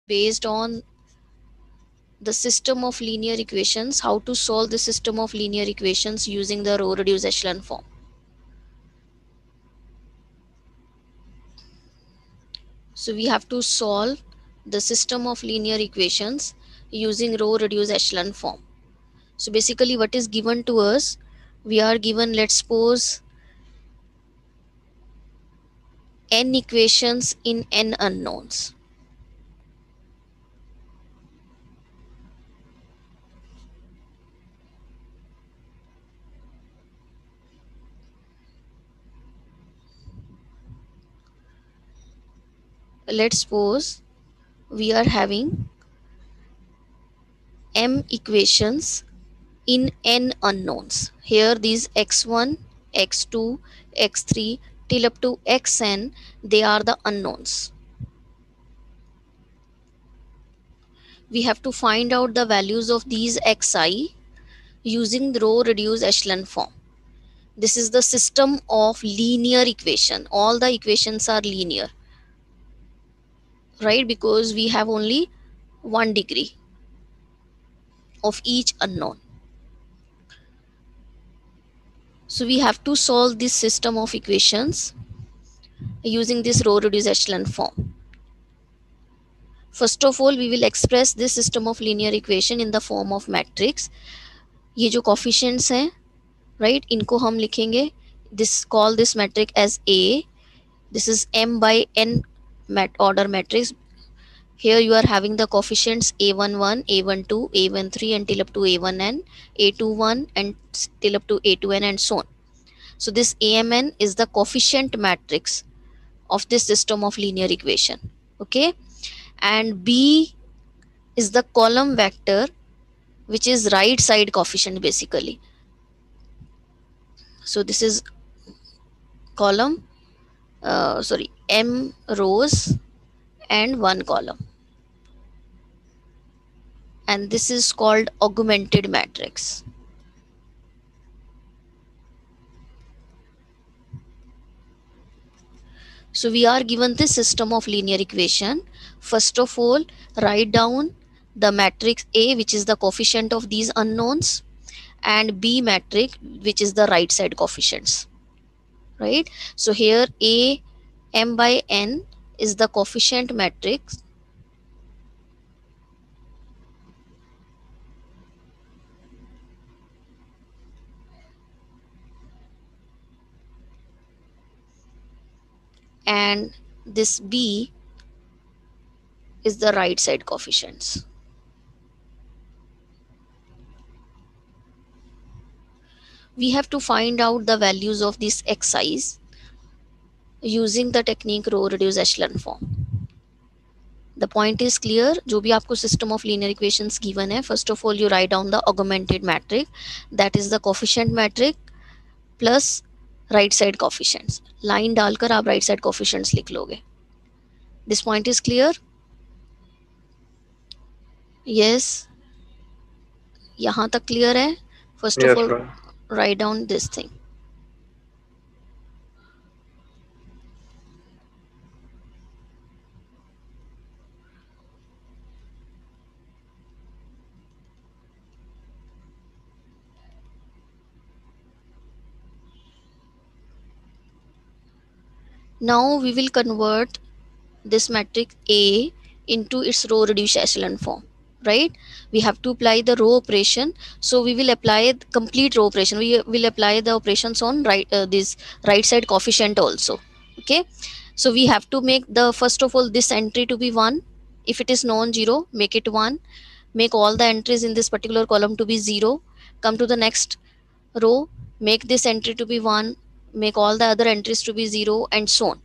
based on the system of linear equations, how to solve the system of linear equations using the row reduced echelon form. So we have to solve the system of linear equations using row reduced echelon form. So basically what is given to us, we are given, let's suppose, n equations in n unknowns. Let's suppose we are having m equations in n unknowns. Here these x1, x2, x3 till up to xn, they are the unknowns. We have to find out the values of these xi using the row reduced echelon form. This is the system of linear equation. All the equations are linear, right? Because we have only one degree of each unknown. So we have to solve this system of equations using this row reduced echelon form. First of all, we will express this system of linear equation in the form of matrix. ये जो coefficients हैं, right, इनको हम लिखेंगे, this call this matrix as A. This is m by n order matrix. Here you are having the coefficients a11, a12, a13 until up to a1n, a21 and till up to a2n and so on. So this amn is the coefficient matrix of this system of linear equation. Okay, and b is the column vector which is right side coefficient basically. So this is column, m rows and one column, and this is called augmented matrix. So we are given this system of linear equation. First of all, write down the matrix A, which is the coefficient of these unknowns, and B matrix, which is the right side coefficients, right? So here A m by n is the coefficient matrix, and this B is the right side coefficients. We have to find out the values of these xi's using the technique row reduced echelon form. The point is clear. जो भी आपको system of linear equations given है, first of all you write down the augmented matrix, that is the coefficient matrix plus right side coefficients. Line डालकर आप right side coefficients लिख लोगे. This point is clear? Yes. यहाँ तक clear है? First of Yes, all, ma'am. write down this thing. Now we will convert this matrix A into its row reduced echelon form, right? We have to apply the row operation, so we will apply the complete row operation. We will apply the operations on this right side coefficient also. Okay, so we have to make the, first of all, this entry to be 1. If it is non-zero, make it 1. Make all the entries in this particular column to be 0. Come to the next row, make this entry to be 1, make all the other entries to be 0, and so on.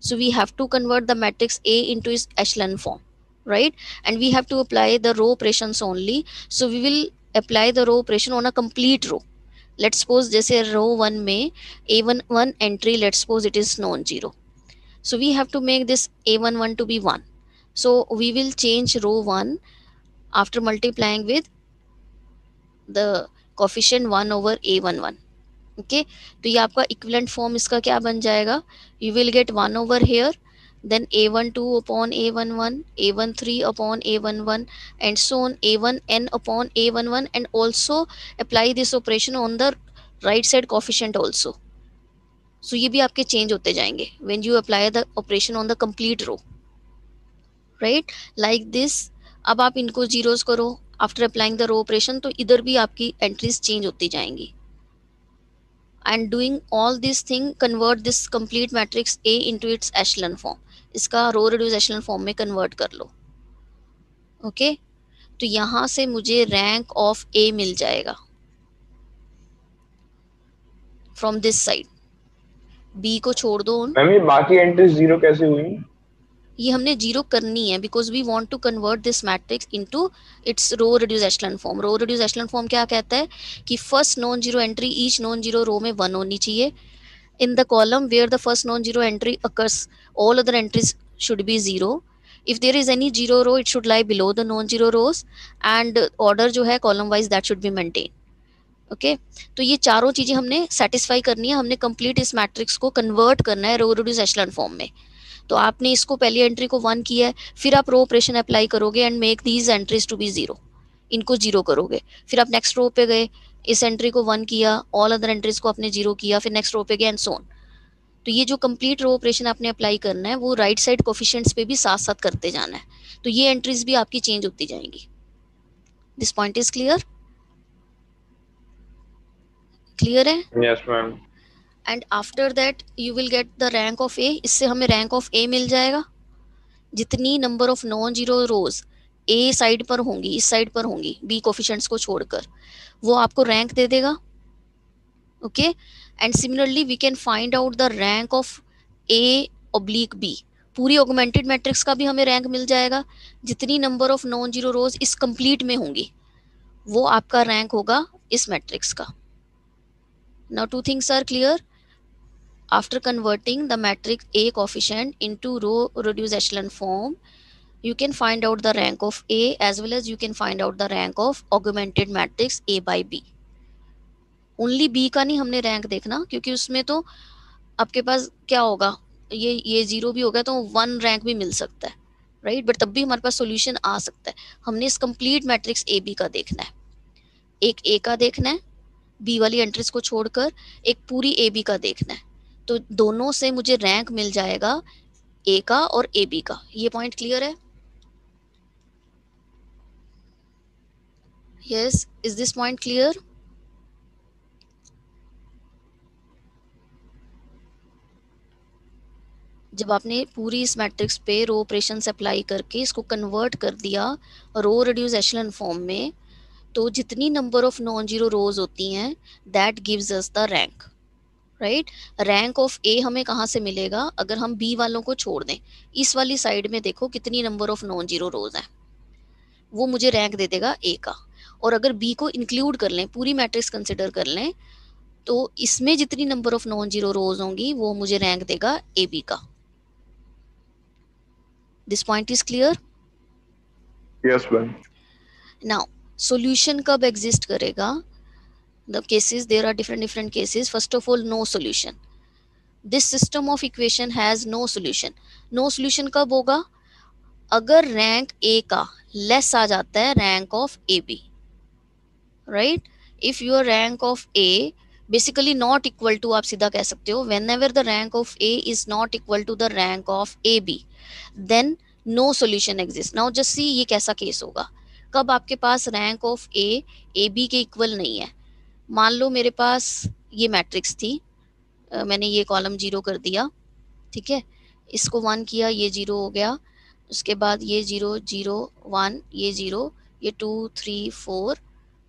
So we have to convert the matrix A into its echelon form, right? And we have to apply the row operations only. So we will apply the row operation on a complete row. Let's suppose जैसे row 1 में A11 entry, let's suppose it is non-zero. So we have to make this A11 to be 1. So we will change row 1 after multiplying with the coefficient 1 over A11. Okay, तो ये आपका equivalent form इसका क्या बन जाएगा? You will get 1 over here then a12 upon a11, a13 upon a11, and so on, a1n upon a11, and also apply this operation on the right side coefficient also. So ये भी आपके change होते जाएंगे when you apply the operation on the complete row, right, like this. अब आप इनको zeros करो after applying the row operation, तो इधर भी आपकी एंट्रीज चेंज होती जाएंगी. And doing all this thing convert this complete matrix A into its echelon form. इसका रो रिड्यूस एशेलन फॉर्म में कन्वर्ट कर लो. ओके तो यहां से मुझे रैंक ऑफ ए मिल जाएगा फ्रॉम दिस साइड. बी को छोड़ दो. मैम ये बाकी एंट्रीज जीरो कैसे हुई? ये हमने जीरो करनी है because we want to convert this matrix into its row reduce echelon form. Row reduce echelon form क्या कहता है कि first non zero entry each non zero row में 1 होनी चाहिए. In the column where the first non-zero entry occurs, all other entries should be zero. If there is any zero row, it should lie below the non-zero rows, and order जो है column wise that should be maintained. Okay तो ये चारों चीजें हमने satisfy करनी है. हमने कंप्लीट इस मैट्रिक्स को कन्वर्ट करना है रो रिड्यूस एशेलन फॉर्म में. तो आपने इसको पहली एंट्री को 1 किया है, फिर आप रो ऑपरेशन अप्लाई करोगे and make these entries to be zero. इनको जीरो करोगे, फिर आप नेक्स्ट रो पे गए, इस एंट्री को 1 किया, ऑल अदर एंट्रीज को आपने जीरो किया, फिर नेक्स्ट रो पे गए एंड सो ऑन. तो ये जो कंप्लीट रो ऑपरेशन आपने अप्लाई करना है वो राइट साइड कोफिशिएंट्स पे भी साथ साथ करते जाना है. तो ये एंट्रीज भी आपकी चेंज होती जाएंगी. This point is clear? Clear है? Yes ma'am. And after that you will get the rank of A. इससे हमें रैंक ऑफ ए मिल जाएगा. जितनी number of non zero rows A side पर होंगी, इस साइड पर होंगी बी कोफिशिएंट्स को छोड़कर, वो आपको रैंक दे देगा. Okay and similarly we can find out the rank of A oblique B. पूरी ऑगमेंटेड मैट्रिक्स का भी हमें रैंक मिल जाएगा. जितनी number of non zero rows इस कंप्लीट में होंगी वो आपका रैंक होगा इस मैट्रिक्स का. Now two things are clear. After converting the matrix A coefficient into row reduce echelon form, you can find out the rank of A as well as you can find out the rank of augmented matrix A by B. Only B का नहीं हमने rank देखना, क्योंकि उसमें तो आपके पास क्या होगा, ये जीरो भी होगा तो 1 रैंक भी मिल सकता है, राइट, बट तब भी हमारे पास सॉल्यूशन आ सकता है. हमने इस कंप्लीट मैट्रिक्स ए बी का देखना है. एक ए का देखना है बी वाली एंट्रीज को छोड़कर, एक पूरी ए बी का देखना है. तो दोनों से मुझे रैंक मिल जाएगा ए का और ए बी का. ये पॉइंट क्लियर है? Yes, is this point clear? जब आपने पूरी इस मैट्रिक्स पे रो ऑपरेशंस अप्लाई करके इसको कन्वर्ट कर दिया रो रिड्यूस एशेलन फॉर्म में, तो जितनी number of non zero rows होती हैं that gives us the rank, right. Rank of A हमें कहाँ से मिलेगा? अगर हम बी वालों को छोड़ दें, इस वाली साइड में देखो कितनी number of non zero rows हैं, वो मुझे रैंक दे देगा ए का. और अगर बी को इंक्लूड कर लें, पूरी मैट्रिक्स कंसिडर कर लें, तो इसमें जितनी number of non zero rows होंगी वो मुझे रैंक देगा ए बी का. This point is clear? Yes ma'am. Now solution कब एग्जिस्ट करेगा? The cases, there are different cases. First of all, no solution. This system of equation has no solution. No solution कब होगा? अगर rank A का less आ जाता है rank of A B, right. If your rank of A basically not equal to, आप सीधा कह सकते हो, whenever the rank of A is not equal to the rank of A B, then no solution exist. Now just see ये कैसा case होगा. कब आपके पास रैंक ऑफ ए बी के इक्वल नहीं है. मान लो मेरे पास ये मैट्रिक्स थी, मैंने ये कॉलम जीरो कर दिया, ठीक है, इसको 1 किया, ये जीरो हो गया. उसके बाद ये 0 0 1, ये 0, ये 2 3 4,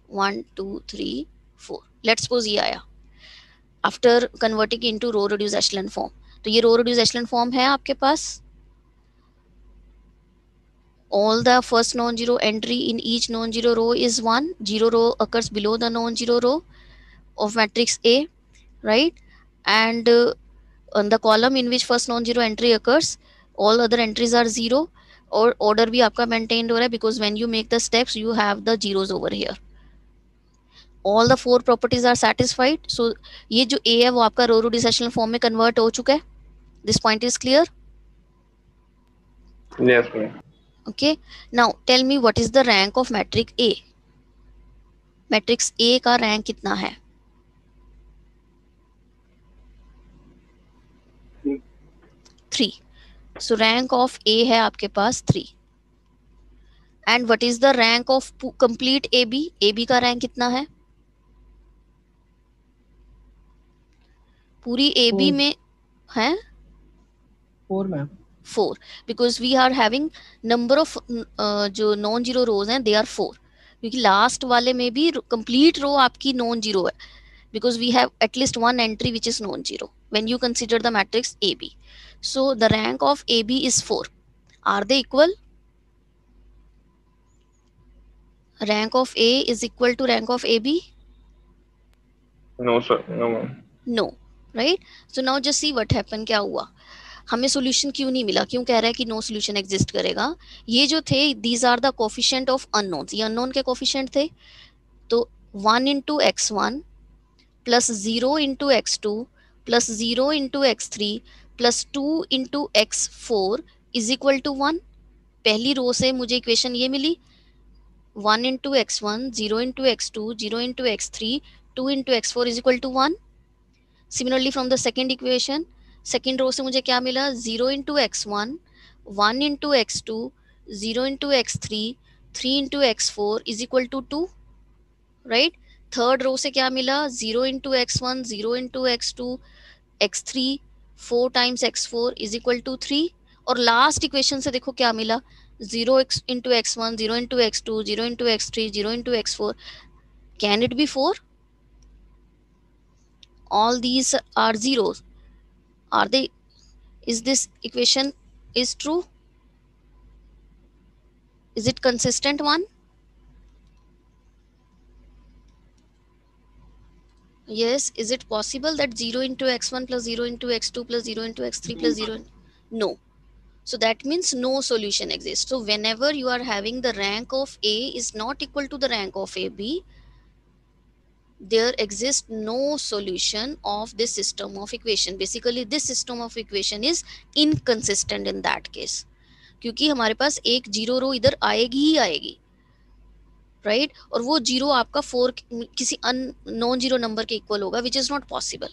1 2 3 4. लेट्स सपोज ये आया after converting into row reduce echelon form. तो ये रो रिड्यूस एशेलन फॉर्म है आपके पास. All the first non-zero entry in each non-zero row is 1. Zero row occurs below the non-zero row of matrix A, right? And on the column in which first non-zero entry occurs, all other entries are 0. और order भी आपका maintained हो रहा है because when you make the steps you have the zeros over here. All the 4 properties are satisfied. So ये जो A है वो आपका रो रिड्यूस एशेलन फॉर्म में कन्वर्ट हो चुका है. This point is clear? Yes, ma'am. Okay, now tell me what is the rank of matrix A. Matrix A का रैंक कितना है? 3. सो रैंक ऑफ ए है आपके पास 3. And what is the rank of complete A B? A B का rank कितना है? पूरी ए बी 4 में है 4 ma'am. 4, because we are having number of जो नॉन जीरो रोज हैं दे आर 4, क्योंकि लास्ट वाले में भी कंप्लीट रो आपकी नॉन जीरो है, because we have at least one entry which is non-zero when you consider the matrix AB. So the rank of AB is 4. Are they equal? Rank of A is equal to rank of AB? No, sir. No, ma'am. No, right? So now just see what happened. क्या हुआ, हमें solution क्यों नहीं मिला? क्यों कह रहा है कि नो सॉल्यूशन एग्जिस्ट करेगा? ये जो थे these are the coefficient of unknowns. ये अननोन के कोफिशिएंट थे. तो 1 into x1 plus 0 into x2 plus 0 into x3 plus 2 into x4 is equal to 1. पहली रो से मुझे इक्वेशन ये मिली, 1 into x1, 0 into x2, 0 into x3, 2 into x4 is equal to 1. Similarly from the second equation, second row से मुझे क्या मिला, 0 into x1, 1 into x2, 0 into x3, 3 into x4 is equal to 2, right? Third row से क्या मिला, 0 into x1, 0 into x2, x3, 4 times x4 is equal to 3. और last equation से देखो क्या मिला, 0 into x1, 0 into x2, 0 into x3, 0 into x4. Can it be 4? All these are zeros. Are they? Is this equation is true? Is it consistent one? Yes. Is it possible that 0 into x1 plus 0 into x2 plus 0 into x3 plus 0? No. So that means no solution exists. So whenever you are having the rank of A is not equal to the rank of AB, there exists no solution of this system of equation. Basically this system of equation is inconsistent in that case, क्योंकि हमारे पास एक zero रो इधर आएगी ही आएगी, right? और वो zero आपका 4 किसी नॉन जीरो नंबर के इक्वल होगा, which is not possible.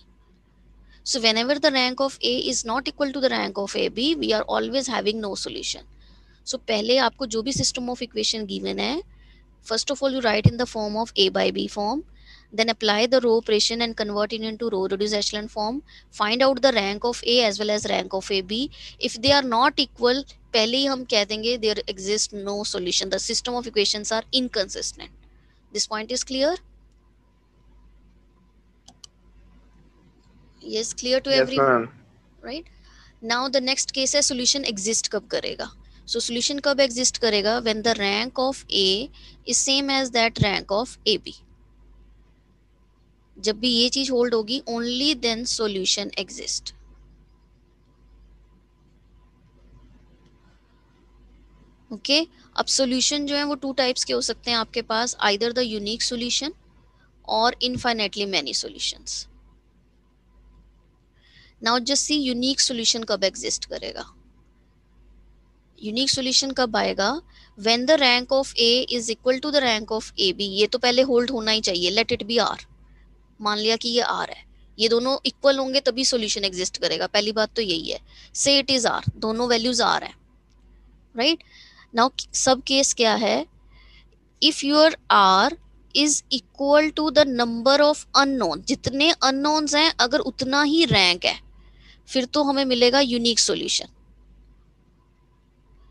So whenever the rank of A is not equal to the rank of AB, we are always having no solution. So पहले आपको जो भी system of equation given है, first of all you write in the form of A by B form, then apply the row operation and convert it into row reduced echelon form. Find out the rank of A as well as rank of AB. If they are not equal, पहले ही हम कह देंगे there exists no solution. The system of equations are inconsistent. This point is clear? Yes, clear to Yes, everyone, ma'am. right? Now the next case है solution exist कब करेगा. So solution कब exist करेगा? When the rank of A is same as that rank of AB. जब भी ये चीज hold होगी, only then solution exist. Okay, अब सॉल्यूशन जो है वो 2 टाइप्स के हो सकते हैं आपके पास, आइदर द यूनिक सॉल्यूशन और infinitely many solutions. Now just see unique solution कब एग्जिस्ट करेगा. यूनिक सॉल्यूशन कब आएगा? When the rank of A is equal to the rank of A B. ये तो पहले होल्ड होना ही चाहिए, लेट इट बी आर. मान लिया कि ये आर है, ये दोनों इक्वल होंगे तभी सॉल्यूशन एग्जिस्ट करेगा. पहली बात तो यही है. से इट इज आर, दोनों वैल्यूज आर है, राइट? नाउ सब केस क्या है, if your R is equal to the number of unknown, जितने अननोन्स हैं अगर उतना ही रैंक है, फिर तो हमें मिलेगा unique solution.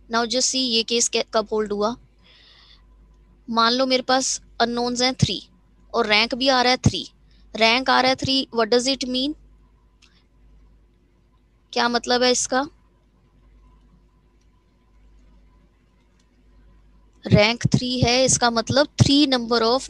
Now just see ये केस कब होल्ड हुआ. मान लो मेरे पास अननोन्स हैं 3 और रैंक भी आ रहा है 3. रैंक आ रहा है 3, व्हाट डज इट मीन? क्या मतलब है इसका? रैंक 3 है, इसका मतलब 3 नंबर ऑफ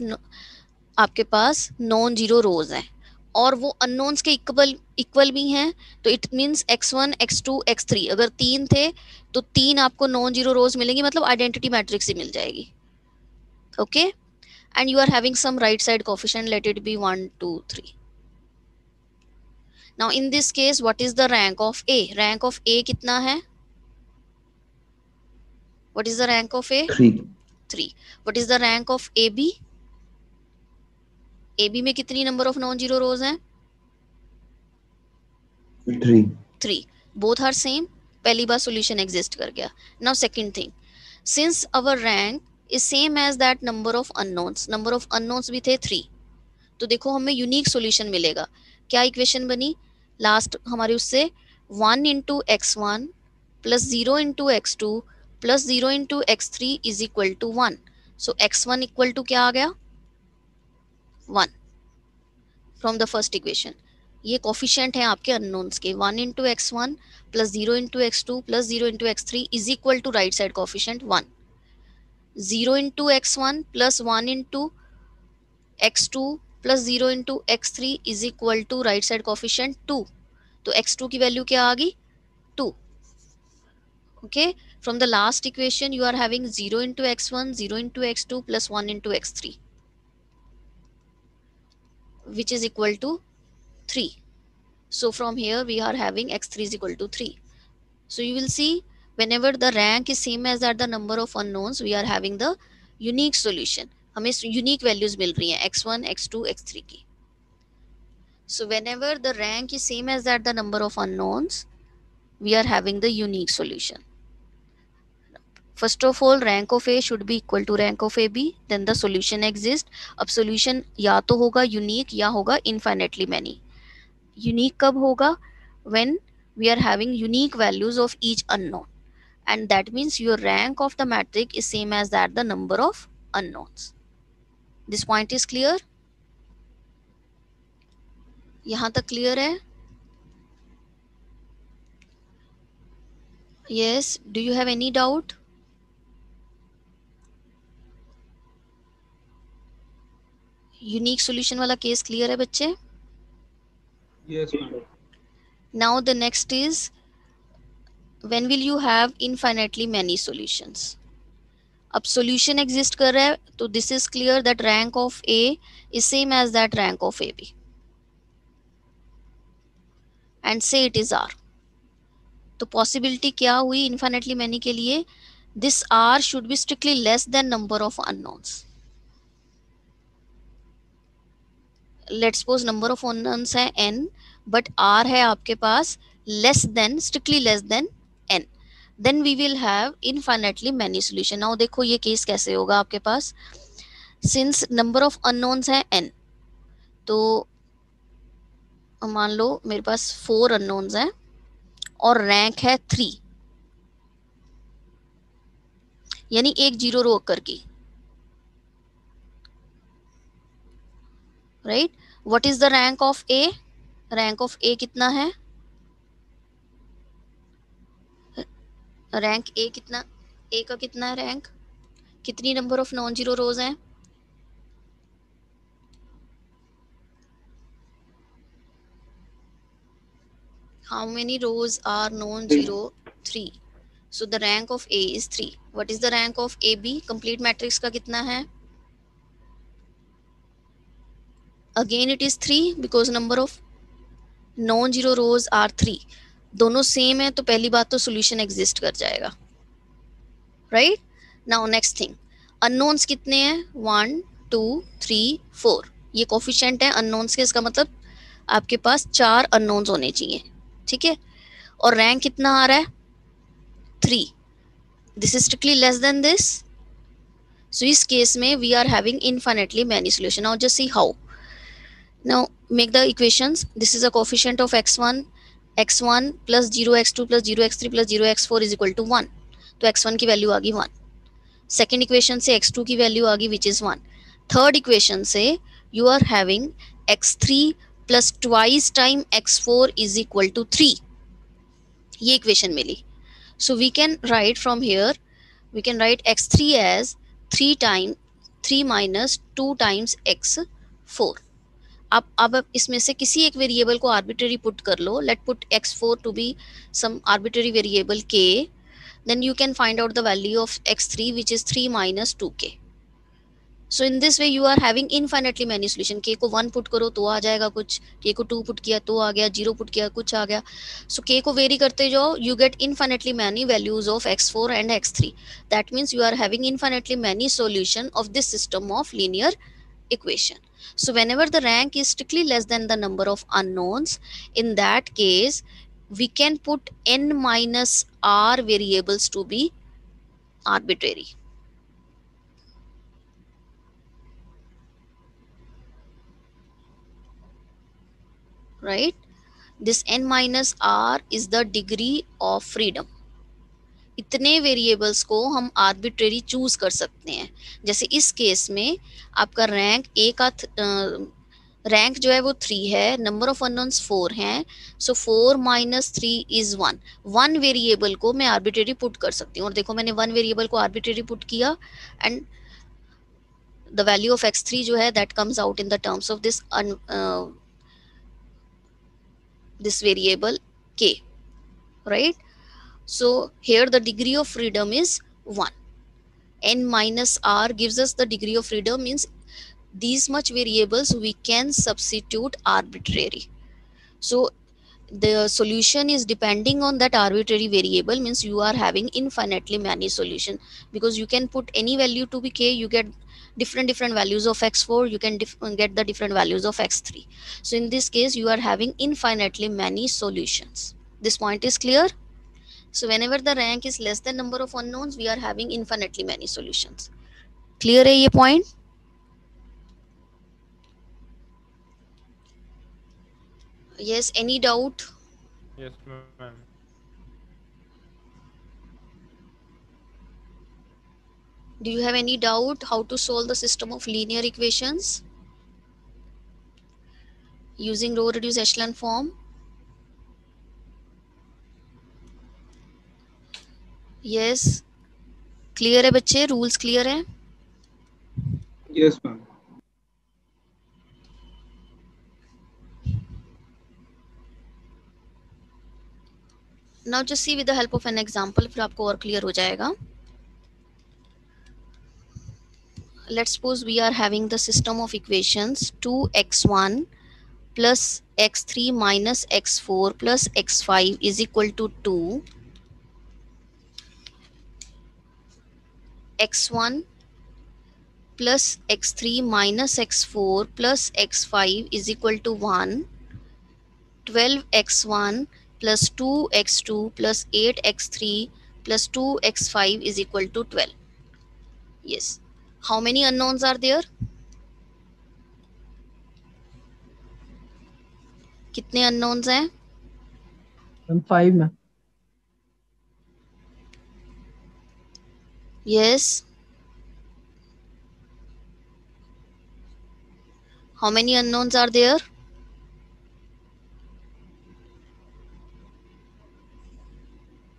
आपके पास नॉन जीरो रोज हैं और वो अननोन्स के इक्वल भी हैं. तो it means x1, x2, x3 अगर 3 थे तो 3 आपको नॉन जीरो रोज मिलेंगी, मतलब आइडेंटिटी मैट्रिक्स ही मिल जाएगी. Okay, and you are having some right side coefficient, let it be 1 2 3. Now in this case what is the rank of A? Rank of A कितना है? What is the rank of A? 3. 3. What is the rank of AB? AB में कितनी number of non-zero rows हैं? 3. 3. Both are same. पहली बार solution exist कर गया. Now second thing, since our rank is same as that number of unknowns भी थे 3, तो देखो हमें यूनिक सॉल्यूशन मिलेगा. क्या इक्वेशन बनी लास्ट हमारे उससे? 1 into x1 plus 0 into x2 plus 0 into x3 is equal to 1. So x1 equal to क्या आ गया? 1 फ्रॉम द फर्स्ट इक्वेशन. ये कोफिशिएंट है आपके अननोन्स के. 1 into x1 plus 0 into x2 plus 0 into x3 is equal to right side coefficient 1. 0 into x1 plus 1 into x2 plus 0 into x3 is equal to right side coefficient 2. तो x2 की value क्या आ गई? 2. Okay, from the last equation you are having 0 into x1 0 into x2 plus 1 into x3 which is equal to 3. So from here we are having x3 is equal to 3. So you will see whenever the rank is same as that the number of unknowns, we are having the unique solution. हमें unique values मिल रही हैं x1 x2 x3 की. So whenever the rank is same as that the number of unknowns, we are having the unique solution. First of all, rank of A should be equal to rank of AB, then the solution exists. अब solution या तो होगा unique या होगा infinitely many. Unique कब होगा? When we are having unique values of each unknown, and that means your rank of the matrix is same as that the number of unknowns. This point is clear? यहाँ तक clear है? Yes, do you have any doubt? Unique solution वाला case clear है बच्चे? Yes, ma'am. Now the next is, when will you have infinitely many solutions? अब solution exist कर रहा है तो this is clear that rank of A is same as that rank of AB, and say it is R. तो possibility क्या हुई infinitely many के लिए? This R should be strictly less than number of unknowns. Let's suppose number of unknowns है n, but r है आपके पास less than, strictly less than n, then we will have infinitely many solution. Now देखो ये case कैसे होगा आपके पास. सिंस नंबर ऑफ अननोन्स है n, तो मान लो मेरे पास 4 अननोन्स हैं और रैंक है 3, यानी एक जीरो रो अक्कर की. Right, what is the rank of A? Rank of A कितना है? रैंक ए कितना, ए का कितना है रैंक? कितनी number of non zero rows हैं? How many rows are non zero? 3. So the rank of A is 3. What is the rank of A B? Complete matrix का कितना है? Again it is 3 because number of non zero rows are 3. दोनों same है तो पहली बात तो solution exist कर जाएगा. Right, now next thing, unknowns कितने हैं? 1 2 3 4. ये कोफिशिएंट है अननोन्स के, इसका मतलब आपके पास 4 अननोन्स होने चाहिए. ठीक है, और रैंक कितना आ रहा है? 3. This is strictly less than this. So इस केस में we are having infinitely many solution. Now just see how. Now make the equations. This is a coefficient of x1 plus 0x2 plus 0x3 plus 0x4 is equal to 1. तो x1 की value आ गई 1. Second equation से x2 की value आ गई which is 1. Third equation से you are having x3 plus twice time x4 is equal to 3. ये equation मिली. So we can write from here, we can write x3 as 3 minus 2 times x4. अब इसमें से किसी एक variable को arbitrary put कर लो. Let put x4 to be some arbitrary variable k, then you can find out the value of x3 which is 3 minus 2k. So in this way you are having infinitely many solution. K को 1 put करो तो आ जाएगा कुछ, के को 2 put किया तो आ गया, 0 पुट किया कुछ आ गया. सो के को वेरी करते जाओ, you get infinitely many values of x4 and x3. That means you are having infinitely many solution of this system of linear equation. So whenever the rank is strictly less than the number of unknowns, in that case we can put n minus r variables to be arbitrary. Right? This n minus r is the degree of freedom. इतने variables को हम arbitrary choose कर सकते हैं. जैसे इस case में आपका रैंक ए का रैंक जो है वो 3 है, नंबर ऑफ अननोन्स 4 हैं, सो 4 माइनस 3 इज 1. 1 वेरिएबल को मैं आर्बिट्रेरी पुट कर सकती हूँ. और देखो मैंने 1 वेरिएबल को आर्बिट्रेरी पुट किया and the value of x3 जो है that comes out in the terms of this variable k, right. So here the degree of freedom is 1. N minus r gives us the degree of freedom, means these much variables we can substitute arbitrary. So the solution is depending on that arbitrary variable, means you are having infinitely many solution, because you can put any value to be k, you get different values of x4, you can get the different values of x3. So in this case you are having infinitely many solutions. This point is clear? So whenever the rank is less than number of unknowns, we are having infinitely many solutions. Clear है ये point? Yes, any doubt? Yes, ma'am. Do you have any doubt how to solve the system of linear equations using row reduced echelon form? Yes. Clear है बच्चे? Rules clear है? Yes, ma'am. Now just see with the help of an example, फिर आपको और clear हो जाएगा. Let's suppose we are having the system of equations 2x1 plus x3 minus x4 plus x5 is equal to 2. x1 plus x3 minus x4 plus x5 is equal to 1. 12x1 plus 2x2 plus 8x3 plus 2x5 is equal to 12. Yes. How many unknowns are there? कितने unknowns हैं? 5 में. Yes. How many unknowns are there?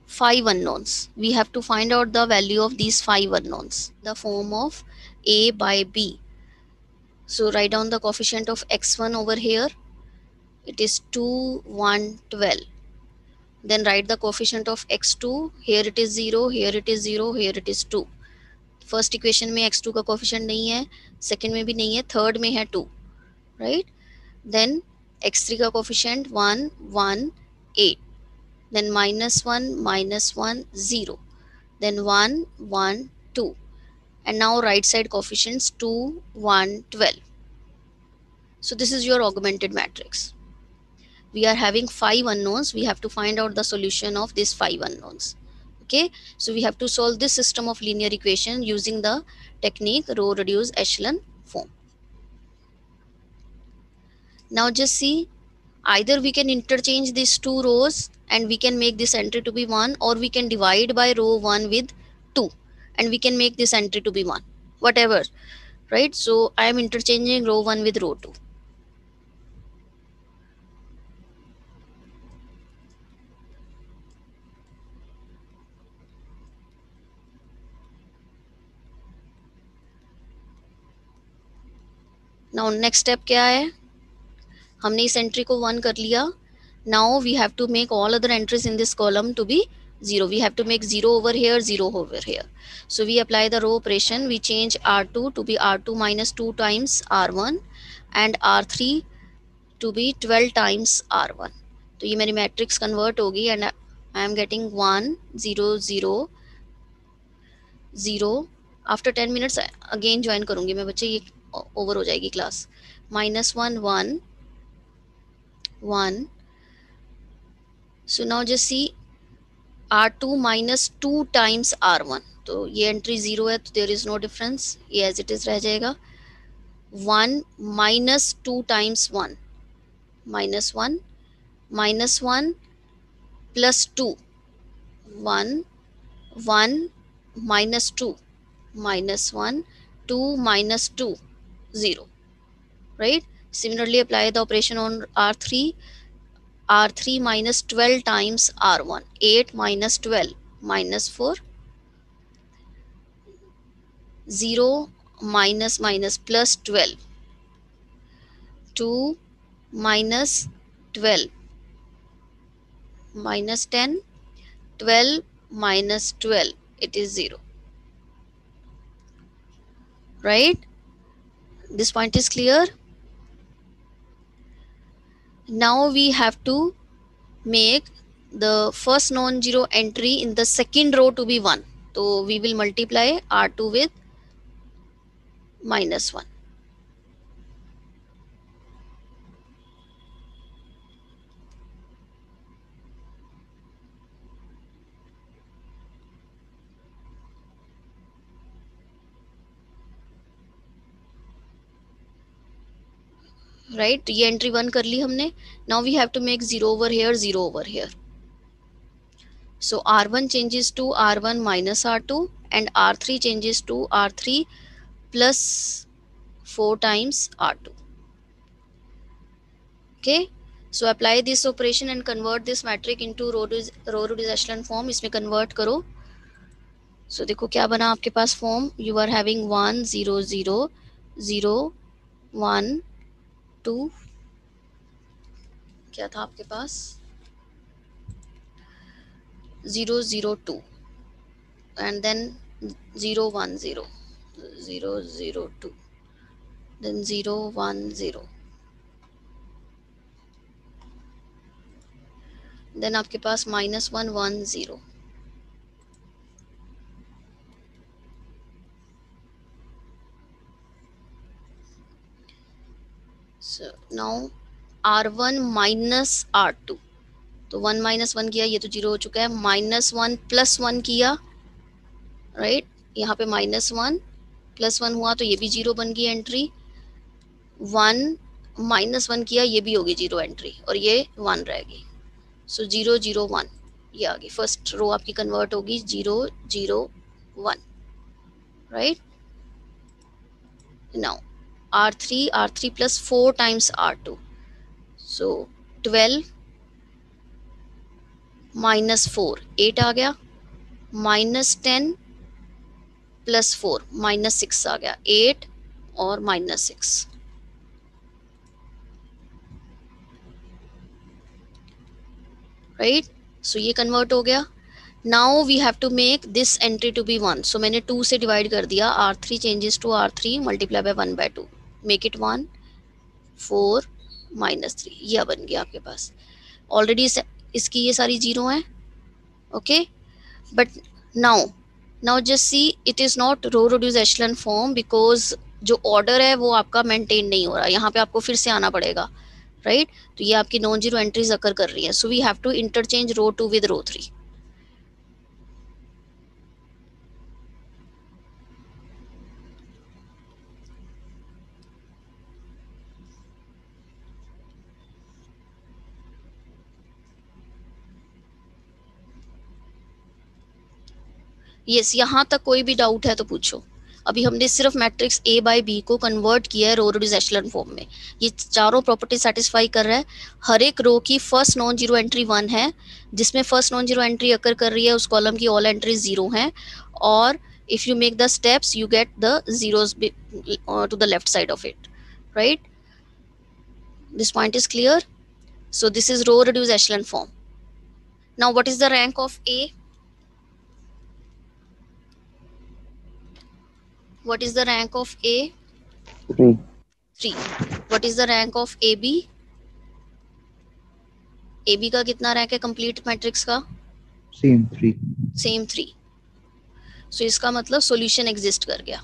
5 unknowns. We have to find out the value of these 5 unknowns. The form of a by b. So write down the coefficient of x1 over here. It is 2, 1, 12. Then write the coefficient of x2. Here it is 0, here it is 0, here it is 2. First equation में x2 का coefficient नहीं है, second में भी नहीं है, third में है 2, right? Then x3 का coefficient 1, 1, 8. Then minus 1, minus 1, 0. Then 1, 1, 2. And now right side coefficients 2, 1, 12. So this is your augmented matrix. We are having 5 unknowns. We have to find out the solution of these 5 unknowns. Okay, so we have to solve this system of linear equation using the technique row reduced echelon form. Now just see, either we can interchange these two rows and we can make this entry to be 1, or we can divide by row 1 with 2 and we can make this entry to be 1, whatever, right? So I am interchanging row 1 with row 2. Now next step क्या है? हमने इस entry को 1 कर लिया. Now we have to make all other entries in this column to be 0. We have to make 0 over here, 0 over here. So we apply the row operation. We change R2 to be R2 minus 2 times R1 and R3 to be 12 times R1. तो ये मेरी matrix convert होगी and I am getting 1 0 0 0. After 10 minutes again join करूंगी मैं बच्चे, ये over हो जाएगी क्लास. -1 1 1. सो नाउ जस्ट सी R2 minus 2 times R1. तो ये एंट्री 0 है तो देयर इज नो डिफरेंस, ये एज इट इज रह जाएगा. 1 minus 2 times 1 -1 -1 plus 2 1 1 minus 2 -1 2 minus 2 0, right? Similarly apply the operation on R3. R3 minus 12 times R1, 8 minus 12 minus 4, 0 minus minus plus 12, 2 minus 12 minus 10, 12 minus 12, it is 0, right? This point is clear. Now we have to make the first non-zero entry in the second row to be 1. So we will multiply R2 with -1. Right, तो ये entry 1 कर ली हमने. Now we have to make 0 over here, 0 over here. So R1 changes to R1 minus R2 and R3 changes to R3 plus 4 times R2. Okay, so apply this operation and convert this matrix into row reduced echelon form. इसमें convert करो. So देखो क्या बना आपके पास form. You are having 1 0 0 0 1 2, क्या था आपके पास 0 0 2 and then 0 1 0 0 0 2 then 0 1 0, then आपके पास -1 1 0. So now R1 minus R2, तो 1 minus 1 किया, ये तो 0 हो चुका है. -1 plus 1 किया, राइट? यहाँ पे -1 plus 1 हुआ तो ये भी 0 बन गई एंट्री. 1 minus 1 किया, ये भी होगी 0 एंट्री और ये 1 रहेगी. सो 0 0 1 ये आ गई. फर्स्ट रो आपकी कन्वर्ट होगी 0 0 1, right? Now R3 plus 4 times R2. So 12 minus 4 8 आ गया. -10 plus 4 -6 आ गया. 8 और -6. Right? So ये कन्वर्ट हो गया. Now we have to make this entry to be 1. So मैंने 2 से डिवाइड कर दिया. R3 changes to R3 multiply by 1 by 2. Make it 1 4 -3. यह बन गया आपके पास. ऑलरेडी इसकी ये सारी 0 हैं. Okay, but now just see it is not row reduce echelon form because जो ऑर्डर है वो आपका मेंटेन नहीं हो रहा. यहाँ पे आपको फिर से आना पड़ेगा, राइट? तो ये आपकी नॉन जीरो एंट्रीज अकर कर रही है. So we have to interchange row 2 with row 3. Yes, यहाँ तक कोई भी डाउट है तो पूछो. अभी हमने सिर्फ मैट्रिक्स A बाई B को कन्वर्ट किया है रो रिड्यूस एशलन फॉर्म में. ये चारों प्रॉपर्टी सेटिस्फाई कर रहा है. हर एक रो की फर्स्ट नॉन जीरो एंट्री 1 है. जिसमें फर्स्ट नॉन जीरो एंट्री अकर कर रही है उस कॉलम की ऑल एंट्रीज 0 हैं. और if you make the steps you get the zeros to the left side of it, right? This point is clear. So this is row reduce echelon form. Now what is the rank of A? What is the rank of A? 3. 3. What is the rank of AB? AB का कितना rank है complete matrix का? Same 3. Same 3. सो इसका मतलब solution exist कर गया.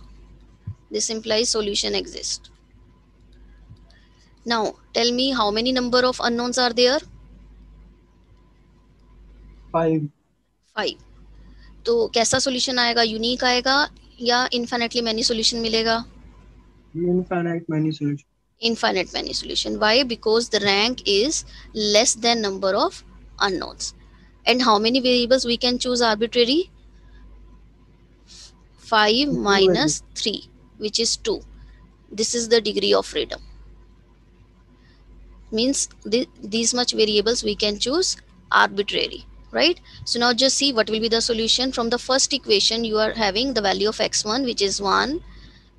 This implies solution exist. Now tell me how many number of unknowns are there? 5. 5. तो कैसा सॉल्यूशन आएगा? यूनिक आएगा या इनफाइनाइटली मैनी सॉल्यूशन मिलेगा? Infinite many solution. Infinite many solution. Why? Because the rank is less than number of unknowns. And how many variables we can choose arbitrary? 5 minus 3, which is 2. This is the degree of freedom. Means these much variables we can choose arbitrary, right? So now just see what will be the solution. From the first equation you are having the value of x1, which is 1.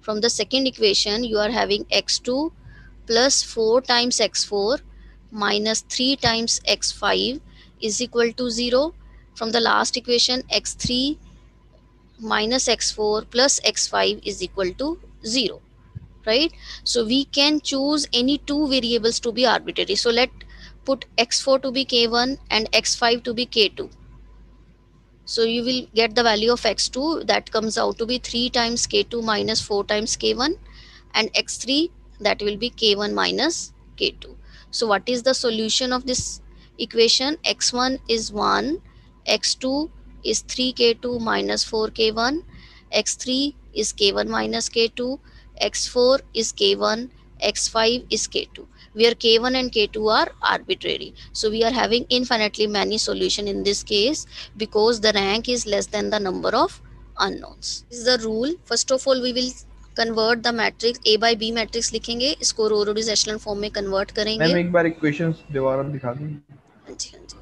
From the second equation you are having x2 plus 4 times x4 minus 3 times x5 is equal to 0. From the last equation x3 minus x4 plus x5 is equal to 0, right? So we can choose any two variables to be arbitrary. So let put x4 to be k1 and x5 to be k2. So you will get the value of x2, that comes out to be 3 times k2 minus 4 times k1, and x3, that will be k1 minus k2. So what is the solution of this equation? x1 is 1, x2 is 3k2 minus 4k1, x3 is k1 minus k2, x4 is k1, x5 is k2, where k1 and k2 are arbitrary. So we are having infinitely many solution in this case because the rank is less than the number of unknowns. This is the rule. First of all we will convert the matrix A by B matrix लिखेंगे, इसको row reduced echelon form में convert करेंगे. Ma'am एक बार equations दोबारा दिखा दें. हाँ जी हाँ जी.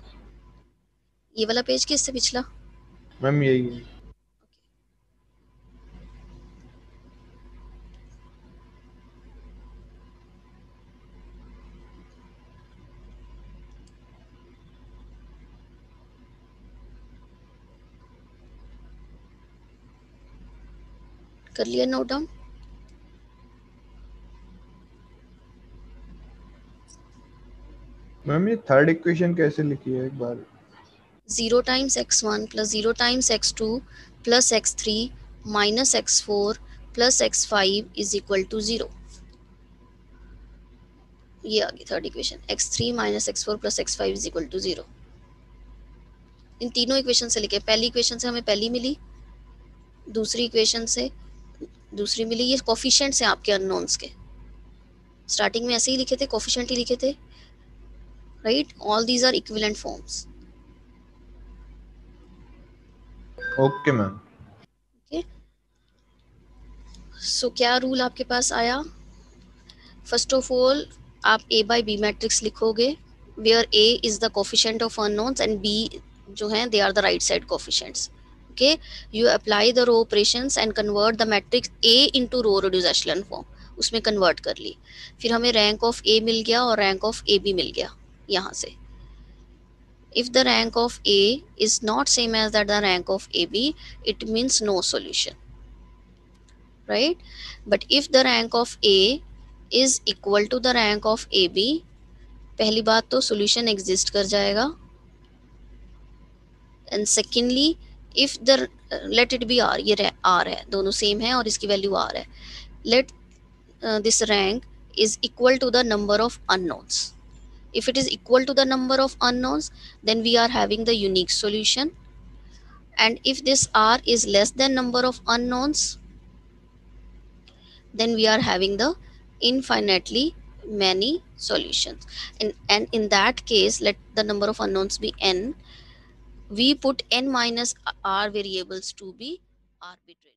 ये वाला पेज किससे पिछला? मैम यही कर लिया नोट डाउन? मैम ये थर्ड इक्वेशन कैसे लिखी है एक बार? 0 times x1 plus 0 times x2 plus x3 minus x4 plus x5 is equal to 0. ये आ गई third equation. x3 minus x4 plus x5 is equal to 0. इन तीनों इक्वेशन से लिखे. पहली इक्वेशन से हमें पहली मिली, दूसरी इक्वेशन से दूसरी मिली. ये कोफिशिएंट्स हैं आपके अननोन्स के. स्टार्टिंग में ऐसे ही लिखे थे, कोफिशिएंट ही लिखे थे, right? All these are equivalent forms. Okay ma'am. So क्या रूल आपके पास आया? फर्स्ट ऑफ ऑल आप ए बाय बी मैट्रिक्स लिखोगे where A is the coefficient of unknowns and B जो हैं they are the right side coefficients. Okay, you apply the row operations and convert the matrix A into row reduced echelon form. उसमें convert कर ली. फिर हमें rank of A मिल गया और rank of A B मिल गया यहाँ से. If the rank of A is not same as that the rank of AB, it means no solution, right? But if the rank of A is equal to the rank of AB, पहली बात तो solution exist कर जाएगा. And secondly, if the let it be R, ये R है, दोनों same है और इसकी value R है. Let this rank is equal to the number of unknowns. If it is equal to the number of unknowns, then we are having the unique solution. And if this R is less than number of unknowns, then we are having the infinitely many solutions. And in that case, let the number of unknowns be n. We put n minus R variables to be arbitrary.